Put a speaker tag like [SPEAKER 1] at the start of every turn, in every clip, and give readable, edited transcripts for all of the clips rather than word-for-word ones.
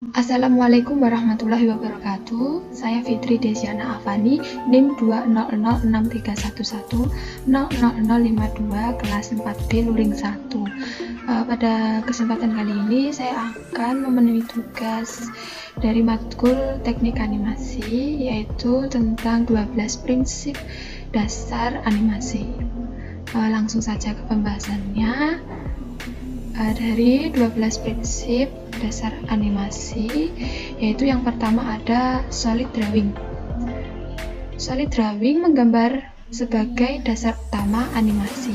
[SPEAKER 1] Assalamualaikum warahmatullahi wabarakatuh. Saya Fitri Desiana Afani, NIM 2006311000052 kelas 4B Luring 1. Pada kesempatan kali ini saya akan memenuhi tugas dari matkul teknik animasi, yaitu tentang 12 prinsip dasar animasi. Langsung saja ke pembahasannya. Dari 12 prinsip dasar animasi, yaitu yang pertama ada solid drawing. Solid drawing menggambar sebagai dasar utama animasi,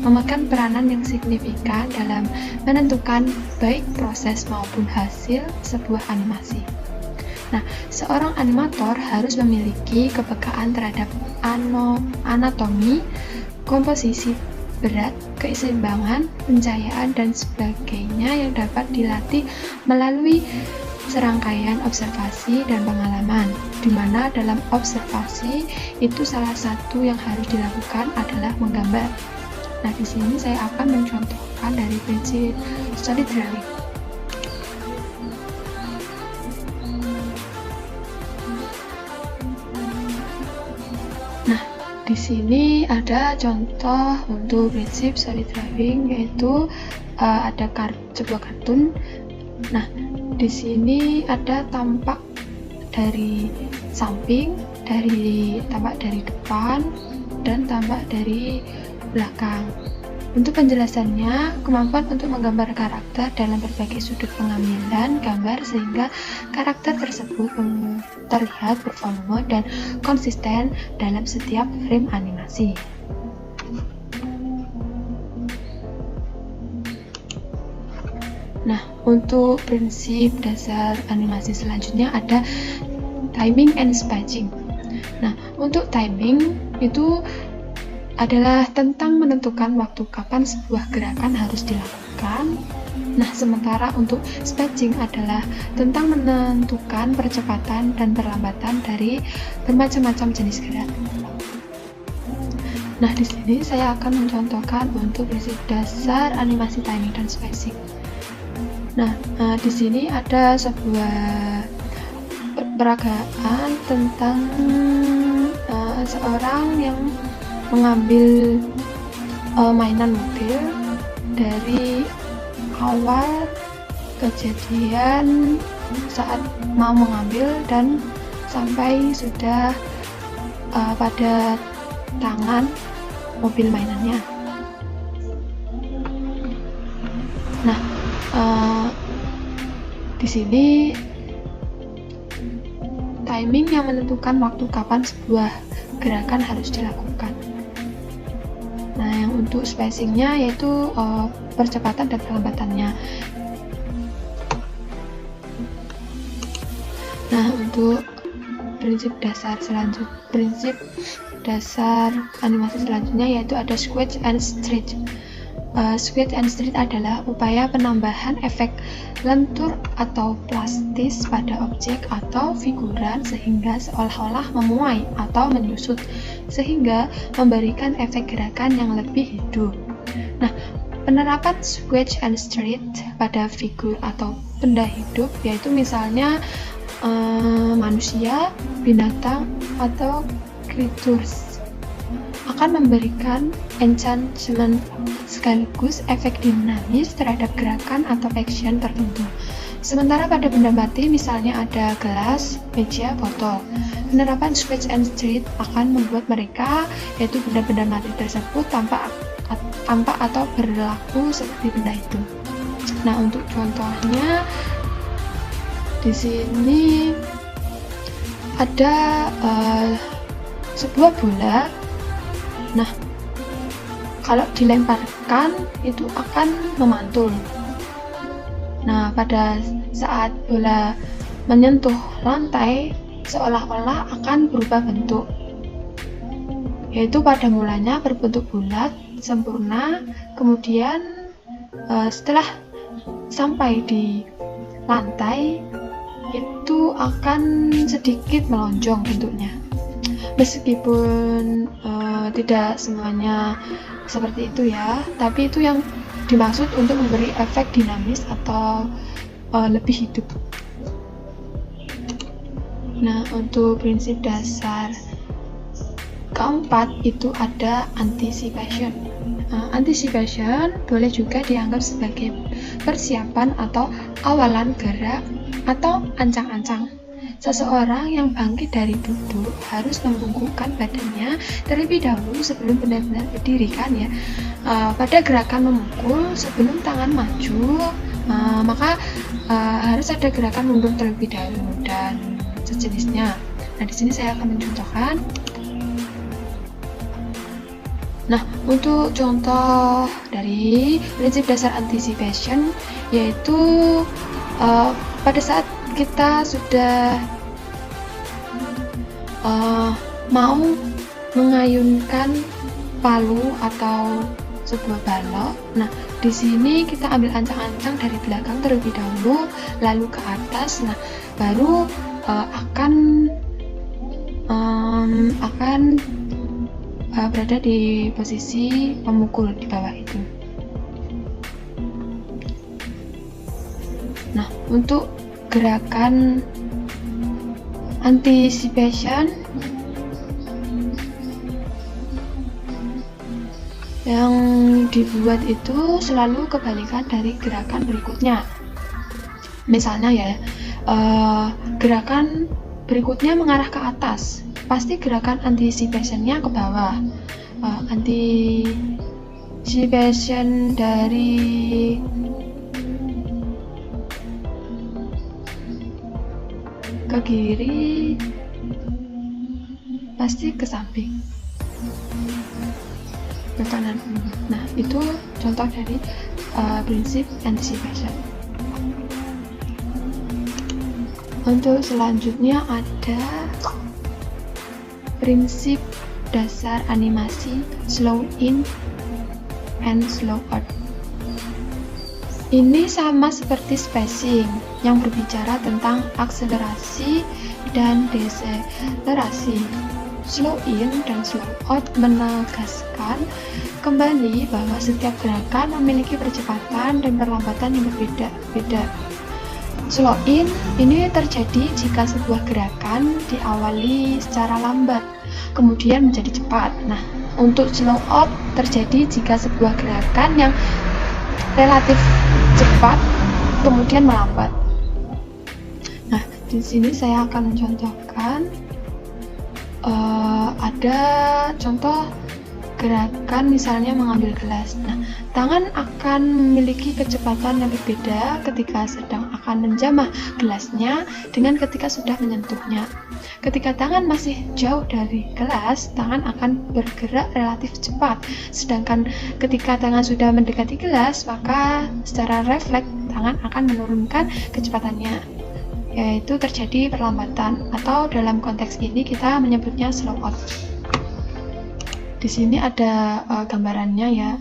[SPEAKER 1] memegang peranan yang signifikan dalam menentukan baik proses maupun hasil sebuah animasi. Nah, seorang animator harus memiliki kepekaan terhadap anatomi, komposisi berat, keseimbangan, pencahayaan, dan sebagainya yang dapat dilatih melalui serangkaian observasi dan pengalaman, di mana dalam observasi itu salah satu yang harus dilakukan adalah menggambar. Nah, di sini saya akan mencontohkan dari prinsip solid drawing. Di sini ada contoh untuk prinsip solid drawing, yaitu ada sebuah kartun. Nah, di sini ada tampak dari samping, tampak dari depan, dan tampak dari belakang. Untuk penjelasannya, kemampuan untuk menggambar karakter dalam berbagai sudut pengambilan gambar sehingga karakter tersebut terlihat bervolume dan konsisten dalam setiap frame animasi. Nah, untuk prinsip dasar animasi selanjutnya ada timing and spacing. Nah, untuk timing itu adalah tentang menentukan waktu kapan sebuah gerakan harus dilakukan. Nah, sementara untuk spacing adalah tentang menentukan percepatan dan perlambatan dari bermacam-macam jenis gerak. Nah, di sini saya akan mencontohkan untuk prinsip dasar animasi timing dan spacing. Nah, di sini ada sebuah peragaan tentang seorang yang mengambil mainan mobil dari awal kejadian saat mau mengambil dan sampai sudah pada tangan mobil mainannya. Nah, di sini timing yang menentukan waktu kapan sebuah gerakan harus dilakukan. Nah, yang untuk spacingnya yaitu percepatan dan perlambatannya. Nah, untuk prinsip dasar animasi selanjutnya yaitu ada squeeze and stretch. Squeeze and stretch adalah upaya penambahan efek lentur atau plastis pada objek atau figuran sehingga seolah-olah memuai atau menyusut, sehingga memberikan efek gerakan yang lebih hidup. Nah, penerapan squeeze and stretch pada figur atau benda hidup, yaitu misalnya manusia, binatang, atau creatures, akan memberikan enchantment sekaligus efek dinamis terhadap gerakan atau action tertentu. Sementara pada benda mati, misalnya ada gelas, meja, botol, penerapan squeeze and stretch akan membuat mereka, yaitu benda-benda mati tersebut, tampak atau berlaku seperti benda itu. Nah, untuk contohnya di sini ada sebuah bola. Nah, kalau dilemparkan itu akan memantul. Nah, pada saat bola menyentuh lantai, seolah-olah akan berubah bentuk, yaitu pada mulanya berbentuk bulat sempurna, kemudian setelah sampai di lantai itu akan sedikit melonjong bentuknya. Meskipun tidak semuanya seperti itu ya, tapi itu yang dimaksud untuk memberi efek dinamis atau lebih hidup. Nah, untuk prinsip dasar keempat itu ada anticipation. Anticipation boleh juga dianggap sebagai persiapan atau awalan gerak atau ancang-ancang. Seseorang yang bangkit dari duduk harus membungkukkan badannya terlebih dahulu sebelum benar-benar berdiri kan ya. Pada gerakan memukul sebelum tangan maju, maka harus ada gerakan mundur terlebih dahulu dan sejenisnya. Nah, di sini saya akan mencontohkan. Nah, untuk contoh dari prinsip dasar anticipation yaitu pada saat kita sudah mau mengayunkan palu atau sebuah balok. Nah, di sini kita ambil ancang-ancang dari belakang terlebih dahulu, lalu ke atas. Nah, baru akan berada di posisi pemukul di bawah itu. Nah, untuk gerakan anticipation yang dibuat itu selalu kebalikan dari gerakan berikutnya. Misalnya ya, gerakan berikutnya mengarah ke atas, pasti gerakan anticipation-nya ke bawah. Anticipation dari ke kiri pasti ke samping, ke kanan. Nah, itu contoh dari prinsip anticipation. Untuk selanjutnya ada prinsip dasar animasi slow in and slow out. Ini sama seperti spacing yang berbicara tentang akselerasi dan deselerasi. Slow in dan slow out menegaskan kembali bahwa setiap gerakan memiliki percepatan dan perlambatan yang berbeda-beda. Slow in ini terjadi jika sebuah gerakan diawali secara lambat, kemudian menjadi cepat. Nah, untuk slow out terjadi jika sebuah gerakan yang relatif cepat kemudian melambat. Nah, di sini saya akan mencontohkan ada contoh gerakan misalnya mengambil gelas. Nah, tangan akan memiliki kecepatan yang berbeda ketika sedang akan menjamah gelasnya dengan ketika sudah menyentuhnya. Ketika tangan masih jauh dari gelas, tangan akan bergerak relatif cepat. Sedangkan ketika tangan sudah mendekati gelas, maka secara refleks tangan akan menurunkan kecepatannya, yaitu terjadi perlambatan, atau dalam konteks ini kita menyebutnya slow out. Di sini ada gambarannya ya.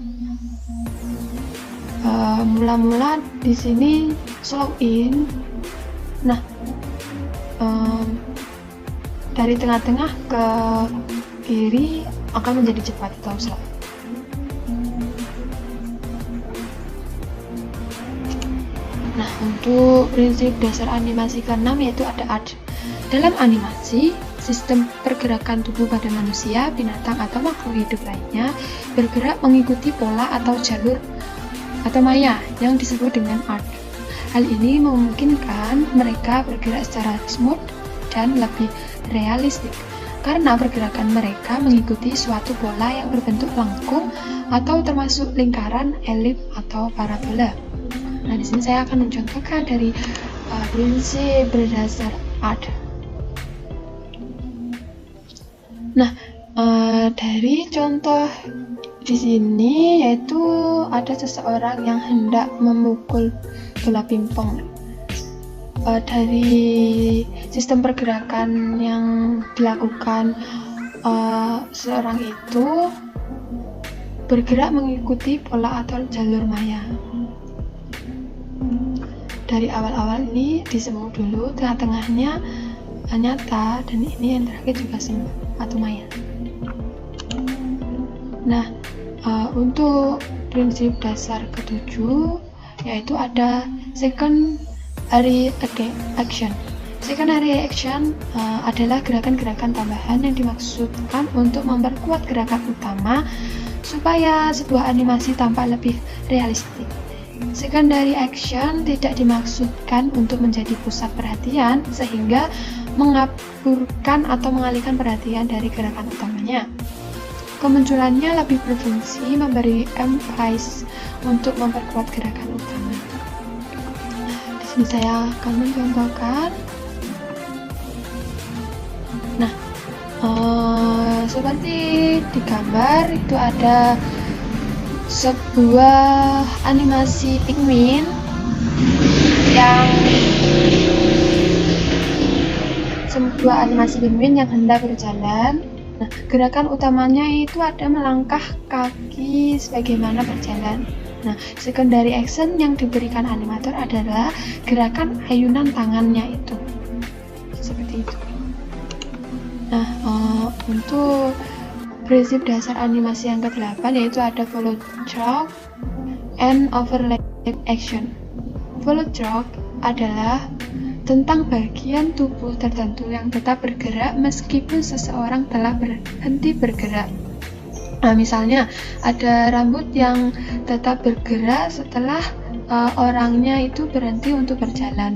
[SPEAKER 1] Mula-mula di sini slow in. Nah, dari tengah-tengah ke kiri akan menjadi cepat atau slow. Nah, untuk prinsip dasar animasi ke-6 yaitu ada art. Dalam animasi, sistem pergerakan tubuh pada manusia, binatang, atau makhluk hidup lainnya bergerak mengikuti pola atau jalur atau maya yang disebut dengan art. Hal ini memungkinkan mereka bergerak secara smooth dan lebih realistik karena pergerakan mereka mengikuti suatu pola yang berbentuk lengkung atau termasuk lingkaran, elip, atau parabola. Nah, di sini saya akan mencontohkan dari prinsip berdasar art. Nah, dari contoh di sini yaitu ada seseorang yang hendak memukul bola pingpong. Dari sistem pergerakan yang dilakukan, seorang itu bergerak mengikuti pola atau jalur maya. Dari awal-awal ini disemu dulu, tengah-tengahnya nyata, dan ini yang terakhir juga semu atau maya. Nah, untuk prinsip dasar ke-7 yaitu ada secondary action. Secondary action adalah gerakan-gerakan tambahan yang dimaksudkan untuk memperkuat gerakan utama supaya sebuah animasi tampak lebih realistik. Secondary action tidak dimaksudkan untuk menjadi pusat perhatian sehingga mengaburkan atau mengalihkan perhatian dari gerakan utamanya. Kemunculannya lebih berfungsi memberi emphasis untuk memperkuat gerakan utama. Di sini saya akan mencontohkan. Nah, seperti di gambar itu ada sebuah animasi penguin yang hendak berjalan. Nah, gerakan utamanya itu ada melangkah kaki sebagaimana berjalan. Nah, secondary action yang diberikan animator adalah gerakan ayunan tangannya itu. Seperti itu. Nah, untuk prinsip dasar animasi yang ke-8 yaitu ada follow track and overlap action. Follow track adalah tentang bagian tubuh tertentu yang tetap bergerak meskipun seseorang telah berhenti bergerak. Nah, misalnya ada rambut yang tetap bergerak setelah orangnya itu berhenti untuk berjalan.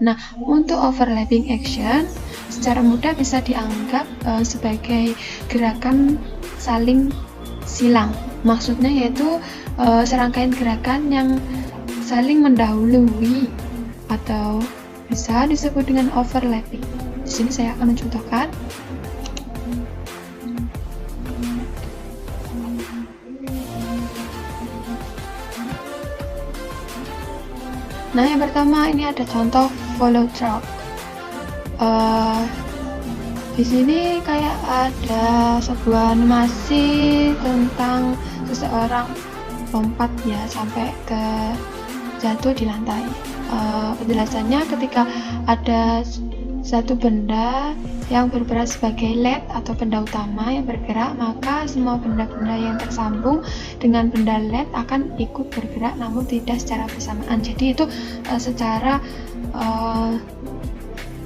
[SPEAKER 1] Nah, untuk overlapping action secara mudah bisa dianggap sebagai gerakan saling silang. Maksudnya yaitu serangkaian gerakan yang saling mendahului atau bisa disebut dengan overlapping. Di sini saya akan mencontohkan. Nah, yang pertama ini ada contoh follow track. Di sini kayak ada sebuah animasi tentang seseorang lompat ya sampai ke jatuh di lantai. Penjelasannya ketika ada satu benda yang berperan sebagai LED atau benda utama yang bergerak, maka semua benda-benda yang tersambung dengan benda LED akan ikut bergerak namun tidak secara bersamaan. Jadi itu secara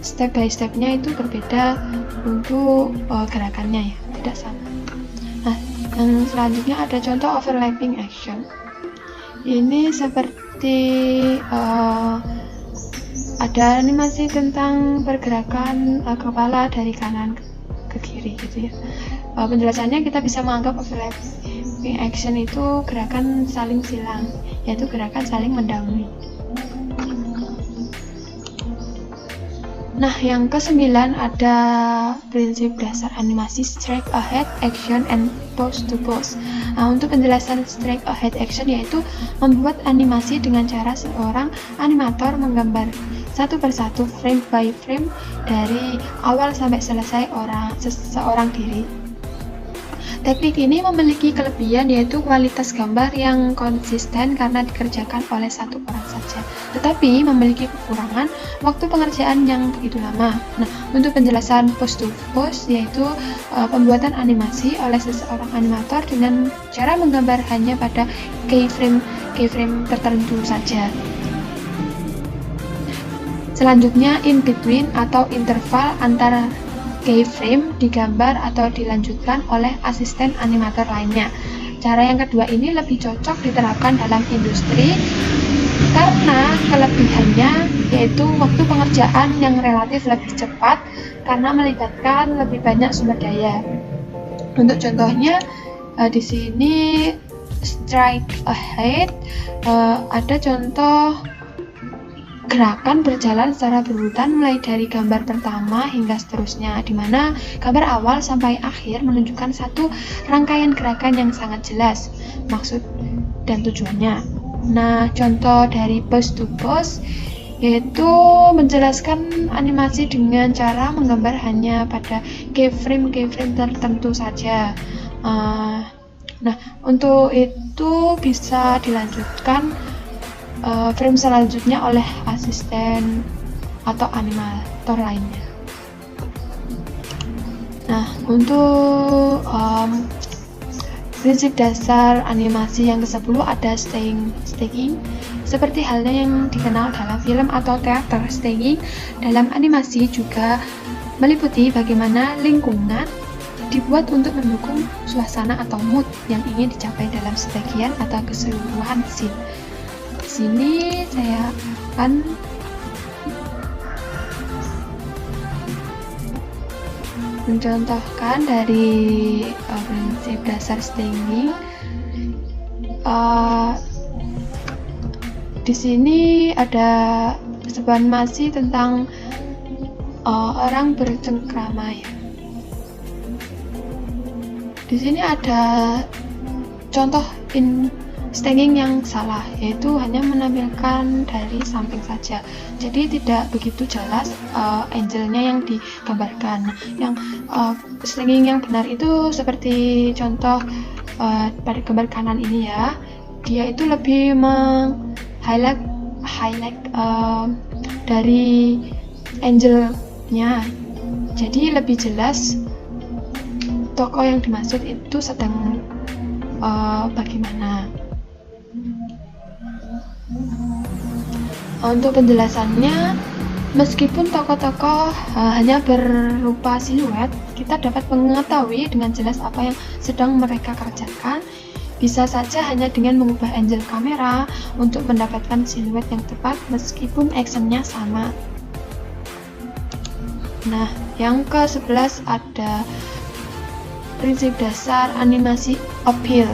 [SPEAKER 1] step by stepnya itu berbeda untuk gerakannya ya, tidak sama. Nah, yang selanjutnya ada contoh overlapping action. Ini seperti ada animasi tentang pergerakan kepala dari kanan ke kiri gitu ya. Penjelasannya kita bisa menganggap overlapping action itu gerakan saling silang, yaitu gerakan saling mendahului. Nah, yang ke-9 ada prinsip dasar animasi straight ahead action and pose to pose. Nah, untuk penjelasan straight ahead action yaitu membuat animasi dengan cara seorang animator menggambar satu persatu frame by frame dari awal sampai selesai seseorang diri. Teknik ini memiliki kelebihan yaitu kualitas gambar yang konsisten karena dikerjakan oleh satu orang saja. Tetapi memiliki kekurangan waktu pengerjaan yang begitu lama. Nah, untuk penjelasan pose to pose yaitu pembuatan animasi oleh seseorang animator dengan cara menggambar hanya pada keyframe tertentu saja. Selanjutnya in between atau interval antara keyframe digambar atau dilanjutkan oleh asisten animator lainnya. Cara yang kedua ini lebih cocok diterapkan dalam industri karena kelebihannya yaitu waktu pengerjaan yang relatif lebih cepat karena melibatkan lebih banyak sumber daya. Untuk contohnya di sini straight ahead ada contoh gerakan berjalan secara berurutan mulai dari gambar pertama hingga seterusnya, di mana gambar awal sampai akhir menunjukkan satu rangkaian gerakan yang sangat jelas maksud dan tujuannya. Nah, contoh dari pose to pose yaitu menjelaskan animasi dengan cara menggambar hanya pada keyframe tertentu saja. Nah, untuk itu bisa dilanjutkan frame selanjutnya oleh asisten atau animator lainnya. Nah, untuk prinsip dasar animasi yang ke-10 ada stacking Seperti halnya yang dikenal dalam film atau teater, staging dalam animasi juga meliputi bagaimana lingkungan dibuat untuk mendukung suasana atau mood yang ingin dicapai dalam sebagian atau keseluruhan scene. Di sini saya akan mencontohkan dari prinsip dasar staging. Di sini ada sebuah animasi tentang orang bercengkrama ya. Di sini ada contoh staging yang salah, yaitu hanya menampilkan dari samping saja, jadi tidak begitu jelas angelnya yang digambarkan. Yang staging yang benar itu seperti contoh pada gambar kanan ini ya, dia itu lebih highlight dari angelnya, jadi lebih jelas tokoh yang dimaksud itu sedang bagaimana. Untuk penjelasannya, meskipun tokoh-tokoh hanya berupa siluet, kita dapat mengetahui dengan jelas apa yang sedang mereka kerjakan. Bisa saja hanya dengan mengubah angle kamera untuk mendapatkan siluet yang tepat meskipun actionnya sama. Nah, yang ke-11 ada prinsip dasar animasi appeal.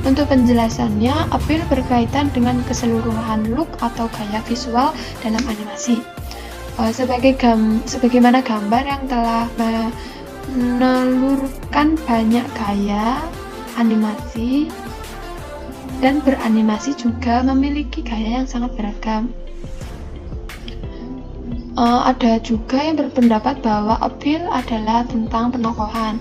[SPEAKER 1] Untuk penjelasannya, appeal berkaitan dengan keseluruhan look atau gaya visual dalam animasi. Sebagaimana gambar yang telah menelurkan banyak gaya animasi, dan beranimasi juga memiliki gaya yang sangat beragam. Ada juga yang berpendapat bahwa appeal adalah tentang penokohan,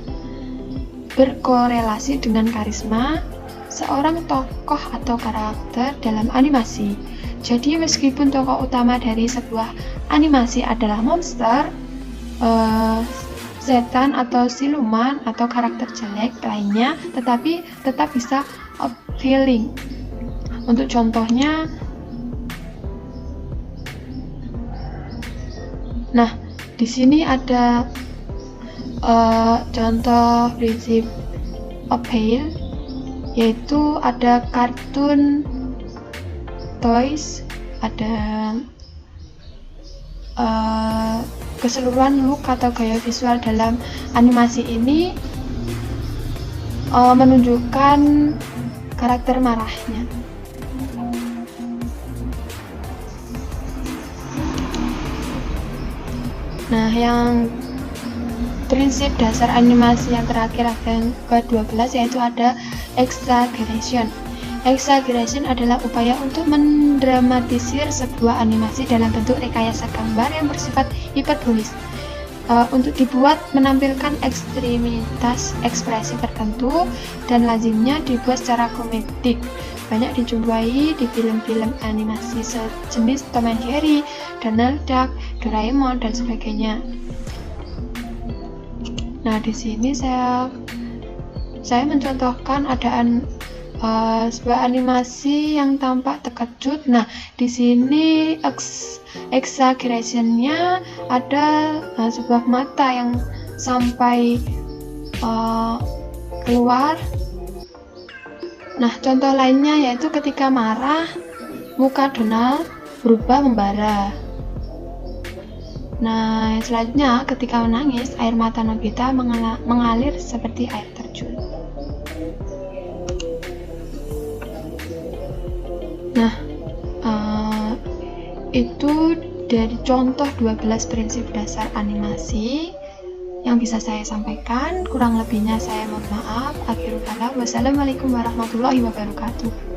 [SPEAKER 1] berkorelasi dengan karisma seorang tokoh atau karakter dalam animasi. Jadi meskipun tokoh utama dari sebuah animasi adalah monster, setan atau siluman atau karakter jelek lainnya, tetapi tetap bisa appealing. Untuk contohnya, nah di sini ada contoh prinsip appeal, yaitu ada kartun toys, ada keseluruhan look atau gaya visual dalam animasi ini menunjukkan karakter marahnya. Nah, yang prinsip dasar animasi yang terakhir yang ke-12 yaitu ada exaggeration. Exaggeration adalah upaya untuk mendramatisir sebuah animasi dalam bentuk rekayasa gambar yang bersifat hiperbolis, untuk dibuat menampilkan ekstremitas ekspresi tertentu, dan lazimnya dibuat secara komedik. Banyak dijumpai di film-film animasi sejenis Tom and Jerry, Donald Duck, Doraemon, dan sebagainya. Nah, di sini saya mencontohkan adaan sebuah animasi yang tampak terkejut. Nah, di sini exaggeration-nya ada sebuah mata yang sampai keluar. Nah, contoh lainnya yaitu ketika marah, muka Donald berubah membara. Nah, selanjutnya ketika menangis, air mata Nobita mengalir seperti air terjun. Nah, itu dari contoh 12 prinsip dasar animasi yang bisa saya sampaikan. Kurang lebihnya saya mohon maaf. Akhirul kalam. Wassalamualaikum warahmatullahi wabarakatuh.